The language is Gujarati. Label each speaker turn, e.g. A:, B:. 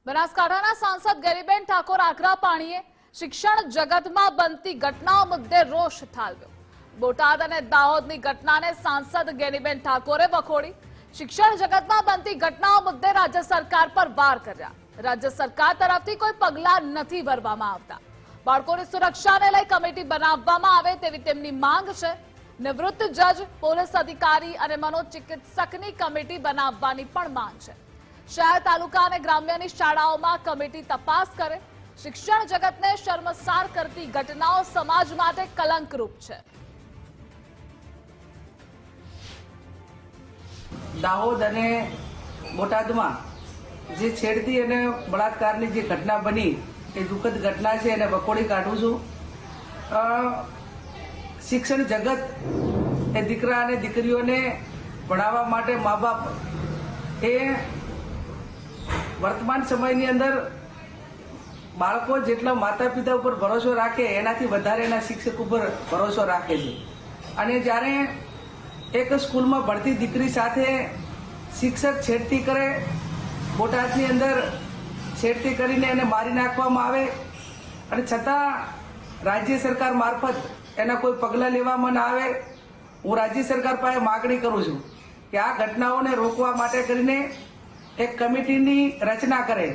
A: બનાસકાંઠાના સાંસદ ગેરીબેન ઠાકોર આકરા પાણીએ શિક્ષણ જગતમાં બનતી ઘટનાઓ મુદ્દે રોષ ઠાલવ્યો। બોટાદ અને દાહોદની ઘટનાને સાંસદ ગેરીબેન ઠાકોરે વખોડી। શિક્ષણ જગતમાં બનતી ઘટનાઓ મુદ્દે રાજ્ય સરકાર પર વાર કર્યા। રાજ્ય સરકાર તરફથી કોઈ પગલાં નથી ભરવામાં આવતા। બાળકોની સુરક્ષાને લઈ કમિટી બનાવવામાં આવે તેવી તેમની માંગ છે। નિવૃત્ત જજ, પોલીસ અધિકારી અને મનોચિકિત્સકની કમિટી બનાવવાની પણ માંગ છે। શહેર, તાલુકા અને ગ્રામ્યની શાળાઓમાં કમિટી તપાસ કરે। શિક્ષણ જગતને શર્મસાર કરતી ઘટનાઓ સમાજ માટે કલંકરૂપ છે।
B: દાહોદ અને બોટાદમાં જે છેડતી અને બળાત્કારની જે ઘટના બની એ દુઃખદ ઘટના છે અને વખોડી કાઢું છું। શિક્ષણ જગત એ દીકરા અને દીકરીઓને ભણાવવા માટે મા બાપ એ વર્તમાન સમયની અંદર બાળકો જેટલા માતા પિતા ઉપર ભરોસો રાખે એનાથી વધારે એના શિક્ષક ઉપર ભરોસો રાખે છે। અને જ્યારે એક સ્કૂલમાં ભણતી દીકરી સાથે શિક્ષક છેડતી કરે, બોટાદની અંદર છેડતી કરીને એને મારી નાખવામાં આવે અને છતાં રાજ્ય સરકાર મારફત એના કોઈ પગલાં લેવામાં ના આવે। હું રાજ્ય સરકાર પાસે માગણી કરું છું કે આ ઘટનાઓને રોકવા માટે કરીને એક કમિટીની રચના કરે।